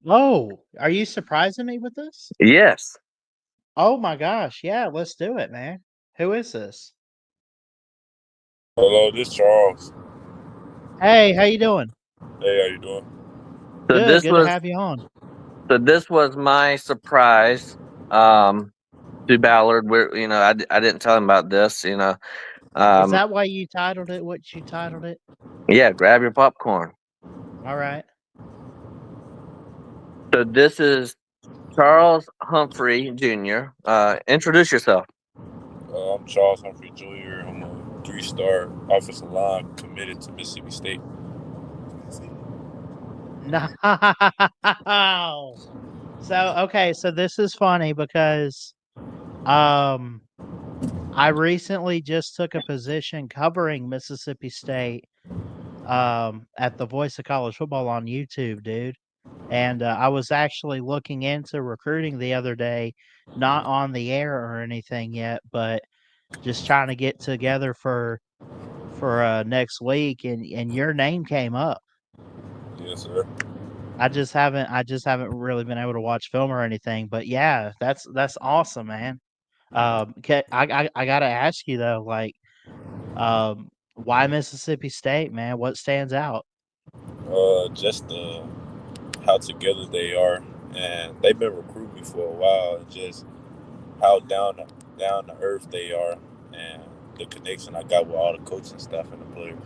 Oh, are you surprising me with this? Yes. Oh my gosh, yeah, let's do it, man. Who is this? Hello, this Charles. Hey, how you doing? Hey, how you doing? So Good, this good to was have you on. so this was my surprise um to Ballard. Where I didn't tell him about this. Is Um that why you titled it what you titled it? yeah, grab your popcorn. All right. So this is Charles Humphrey Jr. Introduce yourself. I'm Charles Humphrey Jr. I'm a three-star offensive line committed to Mississippi State. No. So this is funny because um I recently just took a position covering Mississippi State at the Voice of College Football on YouTube, dude. And I was actually looking into recruiting the other day, not on the air or anything yet, but just trying to get together for next week, and your name came up. Yes, sir. I just haven't really been able to watch film or anything, but yeah, that's awesome, man. 'Kay, I gotta ask you though, like, why Mississippi State, man? What stands out? Just how together they are, and they've been recruiting me for a while. And just how down to earth they are, and the connection I got with all the coaching staff and the players.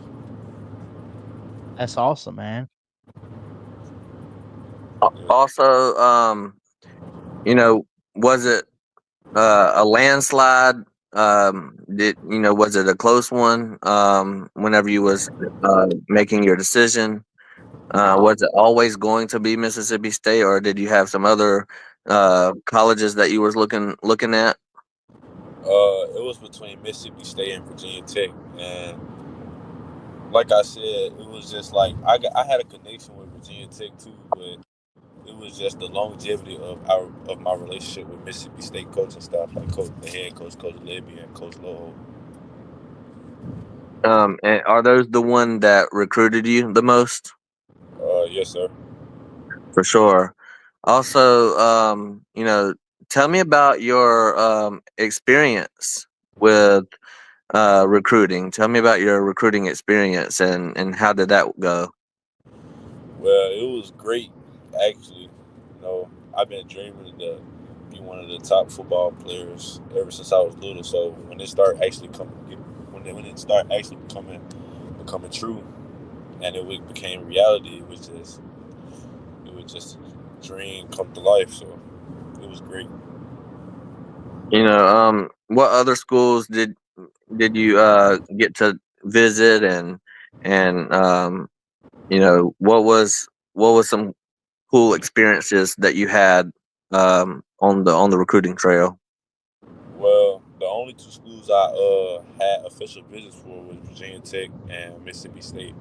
That's awesome, man. Yeah. Also, you know, was it a landslide? Was it a close one? Whenever you was making your decision, was it always going to be Mississippi State, or did you have some other colleges that you was looking at? It was between Mississippi State and Virginia Tech, and like I said, it was just like I had a connection with Virginia Tech too, but it was just the longevity of my relationship with Mississippi State coaching staff, like the head coach, Coach Libby, and Coach Lowe. And are those the one that recruited you the most? Yes, sir. For sure. Also, tell me about your experience with recruiting. Tell me about your recruiting experience and how did that go? Well, it was great, actually. I've been dreaming to be one of the top football players ever since I was little. So when it started actually becoming true, and became reality, it was just a dream come to life. So it was great. What other schools did you get to visit and what was some cool experiences that you had on the recruiting trail? Well, the only two schools I had official visits for was Virginia Tech and Mississippi State.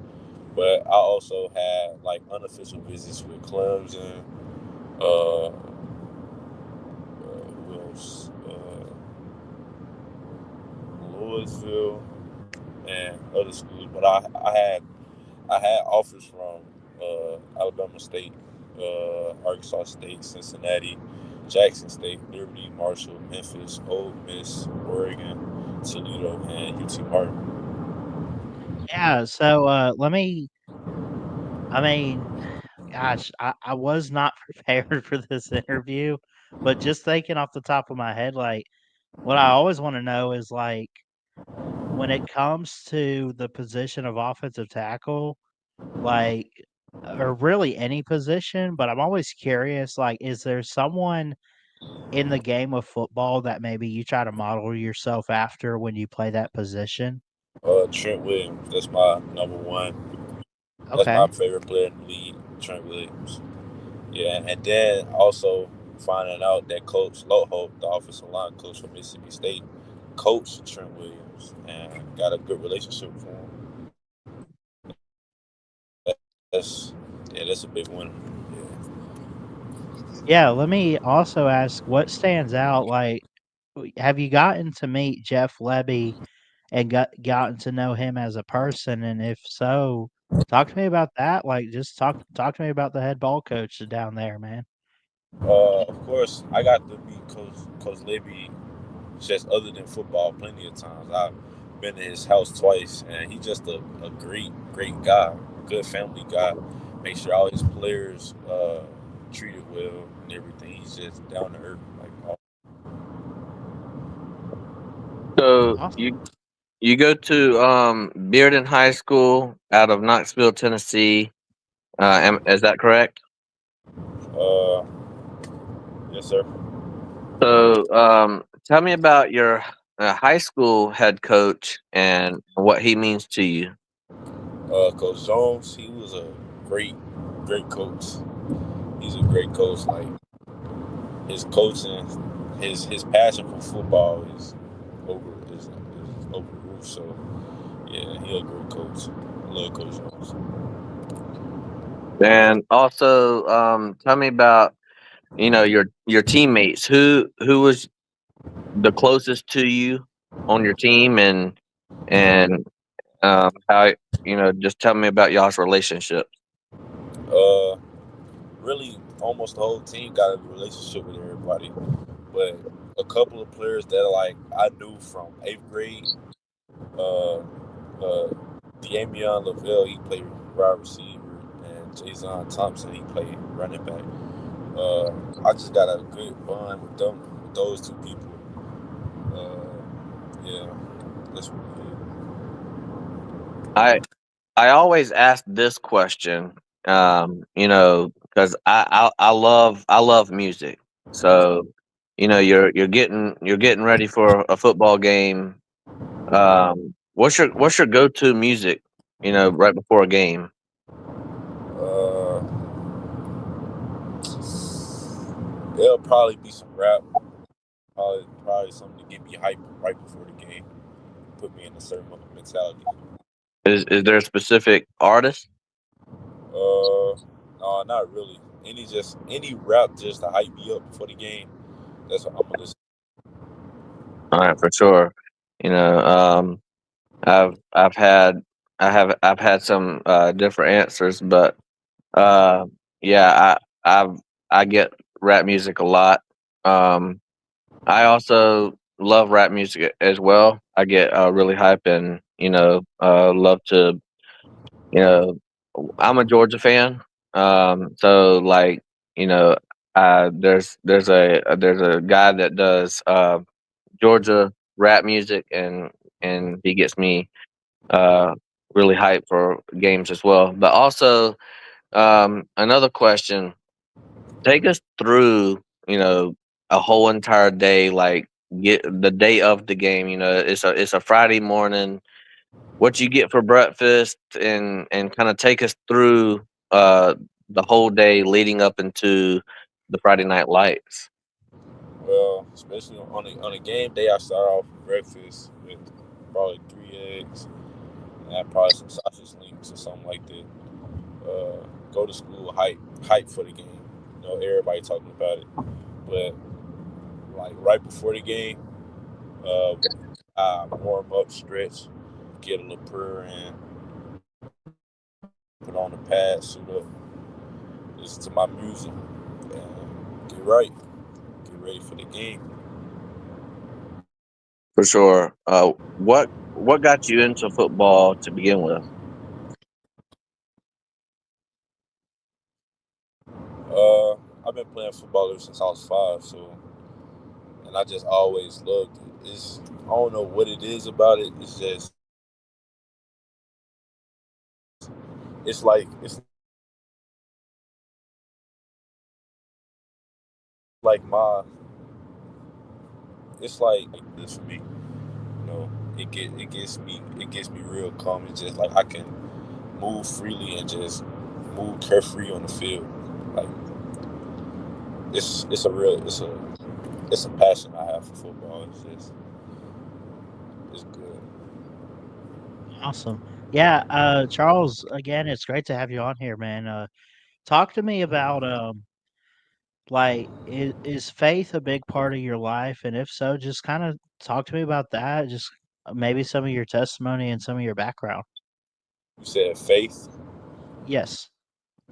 But I also had like unofficial visits with Clemson, who else? Louisville, and other schools. But I had offers from Alabama State, Arkansas State, Cincinnati, Jackson State, Liberty, Marshall, Memphis, Ole Miss, Oregon, Toledo, and UT Martin. Yeah, so let me I mean, gosh, I was not prepared for this interview, but just thinking off the top of my head, like, what I always want to know is like when it comes to the position of offensive tackle, like, or really any position, but I'm always curious, like, is there someone in the game of football that maybe you try to model yourself after when you play that position? Trent Williams, that's my number one. That's my Okay. favorite player in the league, Trent Williams. Yeah, and then also finding out that Coach Loho, the offensive line coach for Mississippi State, coached Trent Williams and got a good relationship with him. That's yeah, that's a big one. Yeah. Yeah, let me also ask what stands out, like, have you gotten to meet Jeff Lebby and gotten to know him as a person? And if so, Talk to me about that. Like, just talk to me about the head ball coach down there, man. Of course, I got to meet Coach Libby just other than football plenty of times. I've been to his house twice, and he's just a great guy, good family guy. Make sure all his players treated well and everything. He's just down to earth, like So Awesome. you go to Bearden High School out of Knoxville, Tennessee. Is that correct? uh, yes, sir. So tell me about your high school head coach and what he means to you. Coach Jones, he was a great coach. He's a great coach. Like his coaching, his passion for football is over the roof. So yeah, he a great coach. I love Coach Jones. And also, tell me about your teammates. Who was the closest to you on your team, and how just tell me about y'all's relationship. Uh, Really, almost the whole team got a relationship with everybody, but a couple of players that like I knew from eighth grade. Uh, uh, Damian Lavelle, he played wide receiver, and Jason Thompson, he played running back. Uh, I just got a good bond with them, with those two people. Yeah, that's what I I always ask this question, because I love music. So, you're getting ready for a football game. What's your go to music? Right before a game. it is. There'll probably be some rap, probably something to get me hyped right before the game, put me in a certain mentality. Is there a specific artist? No, not really. Any rap just to hype me up before the game. That's what I'm gonna listen. All right, for sure. You know, I've had I've had some different answers, but yeah, I get rap music a lot. Um, I also love rap music as well. I get really hype and love to you know I'm a Georgia fan. So like you know there's a guy that does Georgia rap music, and he gets me uh really hyped for games as well. But also, another question: take us through, a whole entire day, like get the day of the game. It's a Friday morning. What you get for breakfast, and kind of take us through uh the whole day leading up into the Friday night lights. Well, especially on a game day, I start off with breakfast with probably 3 eggs and probably some sausage links or something like that. Go to school hype for the game. Everybody talking about it, but like right before the game, uh, I warm up, stretch, get a little prayer in, put on the pad, suit up, listen to my music, and get ready for the game. For sure. What got you into football to begin with? Uh, I've been playing football ever since I was 5, so and I just always loved it. I don't know what it is about it. It's like my it's like this for me. It gets me real calm. It's just like I can move freely and just move carefree on the field. Like it's a real it's a passion I have for football. It's good. Awesome. Yeah, Charles, again, it's great to have you on here, man. Talk to me about like is faith a big part of your life? And if so, just kind of talk to me about that. Just maybe some of your testimony and some of your background. You said faith. Yes.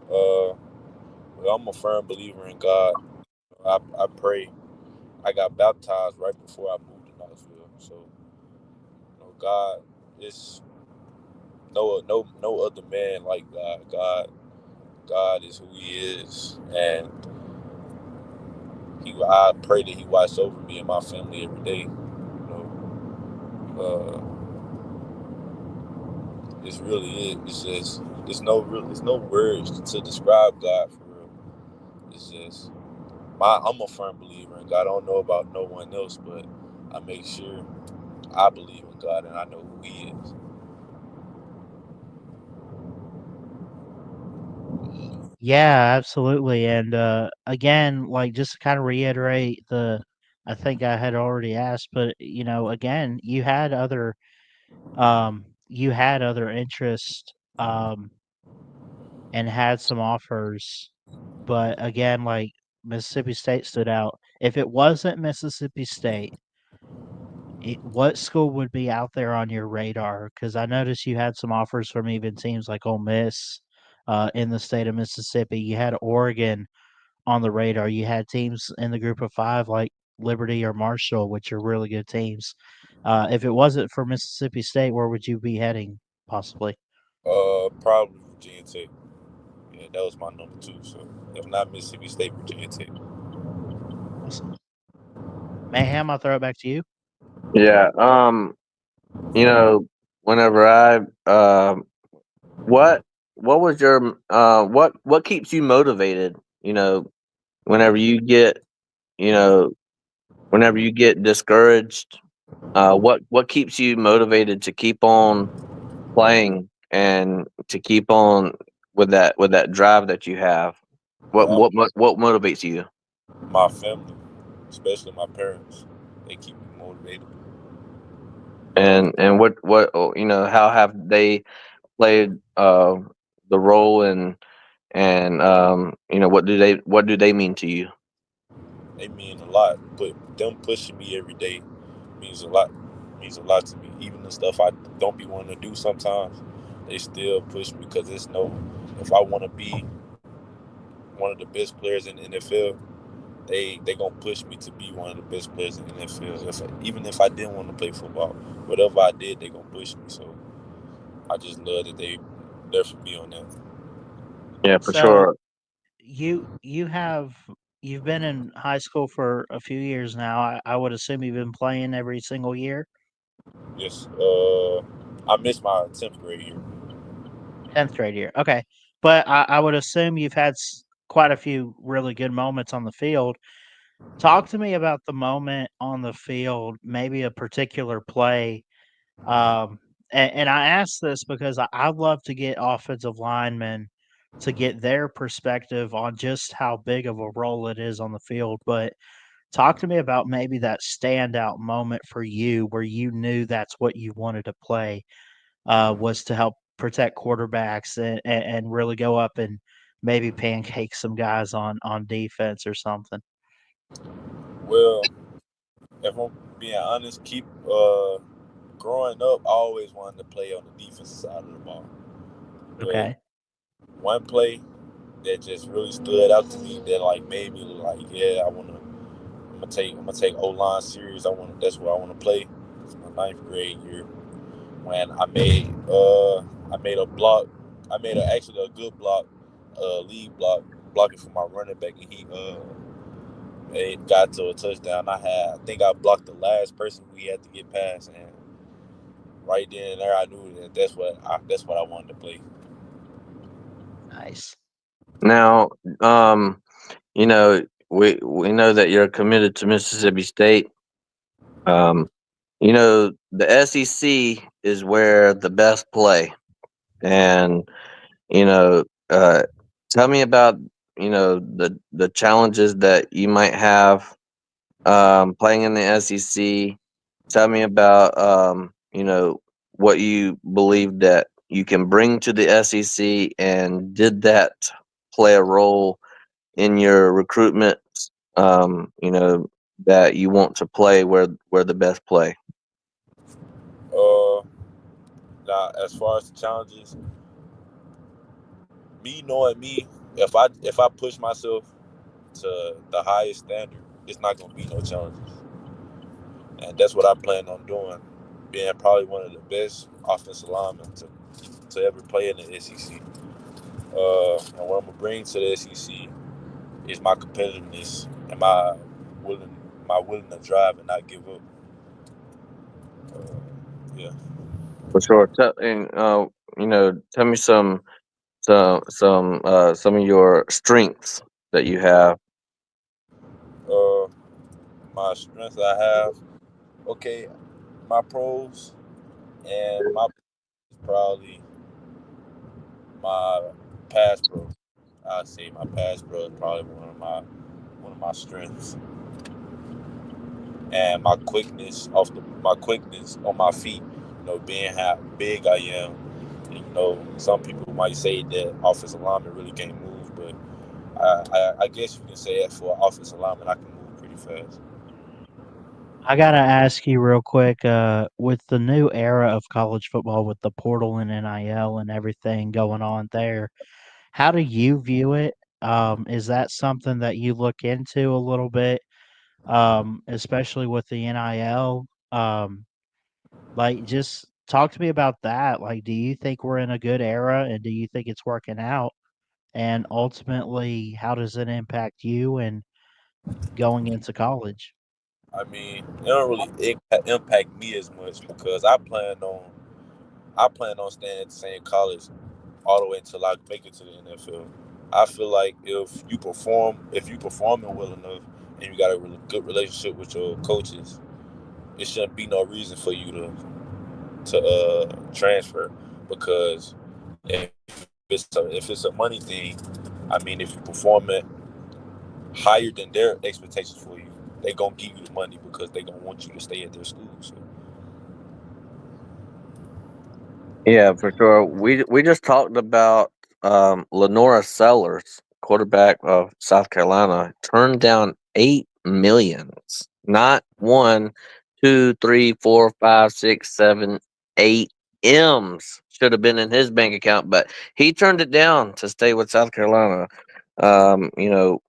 Uh, well, I'm a firm believer in God. I pray. I got baptized right before I moved to Knoxville. So, God is no other man like God. God is who He is, and I pray that He watch over me and my family every day. It's really it. It's just there's no words to describe God for real. It's just I'm a firm believer in God. I don't know about no one else, but I make sure I believe in God and I know who He is. Yeah, absolutely. And again, like just to kind of reiterate I think I had already asked, but again, you had other interests and had some offers, but again, like Mississippi State stood out. If it wasn't Mississippi State, what school would be out there on your radar? Because I noticed you had some offers from even teams like Ole Miss in the state of Mississippi. You had Oregon on the radar. You had teams in the group of five like Liberty or Marshall, which are really good teams. If it wasn't for Mississippi State, where would you be heading possibly? Probably Virginia Tech. Yeah, that was my number two. So if not Mississippi State, Virginia Tech. Awesome. Mayhem, I'll throw it back to you. Yeah. You know, whenever I what what was your what keeps you motivated? Whenever you get you know whenever you get discouraged, what keeps you motivated to keep on playing and to keep on with that drive that you have? Well, What motivates you? my family, especially my parents, they keep me motivated. And how have they played the role and what do they mean to you? They mean a lot, but them pushing me every day means a lot. Means a lot to me. Even the stuff I don't be wanting to do sometimes, they still push me because it's no. If I want to be one of the best players in the NFL, they gonna push me to be one of the best players in the NFL. Even if I didn't want to play football, whatever I did, they gonna push me. So I just love that they there for me on that. Yeah, for So sure. you've been in high school for a few years now. I would assume you've been playing every single year. Yes, I missed my 10th grade year. 10th grade year. Okay. But I would assume you've had quite a few really good moments on the field. Talk to me about the moment on the field, maybe a particular play. Um, and I ask this because I'd love to get offensive linemen to get their perspective on just how big of a role it is on the field. But talk to me about maybe that standout moment for you where you knew that's what you wanted to play was to help protect quarterbacks and really go up and maybe pancake some guys on defense or something. Well, if I'm being honest, keep growing up, I always wanted to play on the defensive side of the ball. But Okay. one play that just really stood out to me that like made me like, yeah, I'm gonna take O line serious. That's where I wanna play. It's my ninth grade year when I made a block. I made actually a good block, lead block, blocking for my running back, and he it got to a touchdown. I think I blocked the last person we had to get past, and right then and there I knew that that's what I wanted to play. Nice. Now, um, we know that you're committed to Mississippi State. Um, the SEC is where the best play, and you know, tell me about the challenges that you might have playing in the SEC. Tell me about what you believe that you can bring to the SEC, and did that play a role in your recruitment? That you want to play where the best play. Uh, Now as far as the challenges, Me knowing me, if I push myself to the highest standard, it's not gonna be no challenges, and that's what I plan on doing. Being probably one of the best offensive linemen to ever play in the SEC. And what I'm gonna bring to the SEC is my competitiveness and willing my willing to drive and not give up. Uh, yeah. For sure. Tell me some of your strengths that you have. Uh, my strengths I have. Okay, my pros and my probably my pass pro. I'd say my pass pro is probably one of my strengths, and my quickness on my feet. Being how big I am. And, some people might say that offensive lineman really can't move, but I guess you can say that for an offensive lineman, I can move pretty fast. I gotta ask you real quick, with the new era of college football, with the portal and NIL and everything going on there, how do you view it? Is that something that you look into a little bit, especially with the NIL? Like, just talk to me about that. Like, do you think we're in a good era, and do you think it's working out? And ultimately, how does it impact you and going into college? I mean, it don't really impact me as much because I plan on staying at the same college all the way until I make it to the NFL. I feel like if you performing well enough, and you got a really good relationship with your coaches, it shouldn't be no reason for you to transfer because if it's a money thing, I mean, if you perform it higher than their expectations for you, they gonna give you the money because they gonna want you to stay at their school. So Yeah, for sure. We just talked about Lenora Sellers, quarterback of South Carolina, turned down 8 millions. Not one, two, three, four, five, six, seven, 8 M's should have been in his bank account, but he turned it down to stay with South Carolina. Um, you know,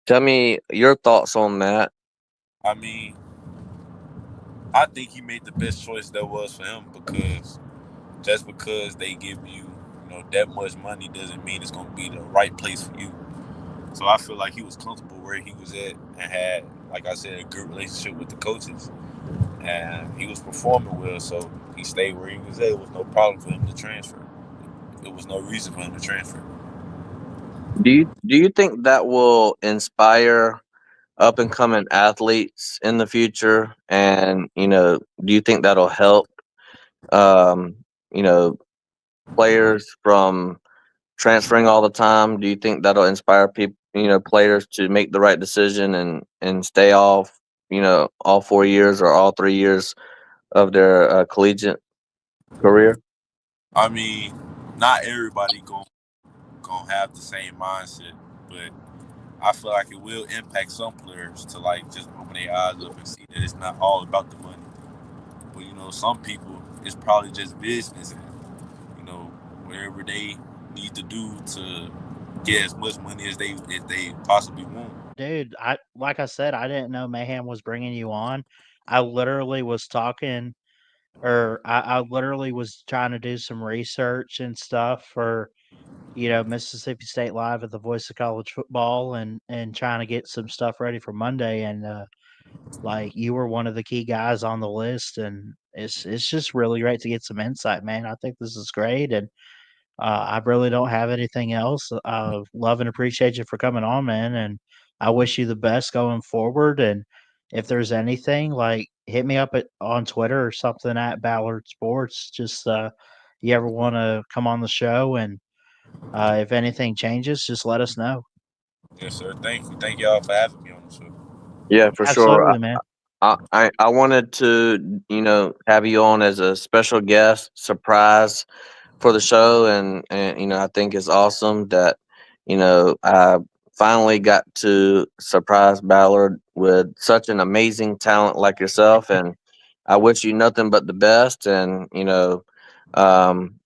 Tell me your thoughts on that. I mean, I think he made the best choice that was for him because just because they give you that much money doesn't mean it's gonna be the right place for you. So I feel like he was comfortable where he was at and had, like I said, a good relationship with the coaches, and he was performing well. So he stayed where he was at. It was no problem for him to transfer. It was no reason for him to transfer. Do you think that will inspire up and coming athletes in the future? And do you think that'll help um, you know players from transferring all the time? Do you think that'll inspire people, players to make the right decision and stay off, all 4 years or all 3 years of their collegiate career? I mean, not everybody gonna have the same mindset, but I feel like it will impact some players to like just open their eyes up and see that it's not all about the money. But some people it's probably just business and whatever they need to do to get as much money as they possibly want. Dude, I like I said, I didn't know Mayhem was bringing you on. I literally was talking, or I literally was trying to do some research and stuff for, Mississippi State Live at the Voice of College Football, and trying to get some stuff ready for Monday. And like, you were one of the key guys on the list, and it's just really great to get some insight, man. I think this is great, and I really don't have anything else. Love and appreciate you for coming on, man, and I wish you the best going forward. And if there's anything, like, hit me up on Twitter or something at Ballard Sports. Just you ever want to come on the show, and if anything changes, just let us know. Yes, sir. Thank you. Thank y'all for having me on the show. Yeah, for sure. Absolutely, man. I wanted to have you on as a special guest surprise for the show, and I think it's awesome that I finally got to surprise Ballard with such an amazing talent like yourself, and I wish you nothing but the best. And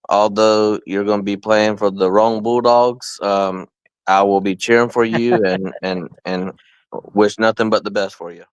although you're going to be playing for the wrong Bulldogs, I will be cheering for you and wish nothing but the best for you.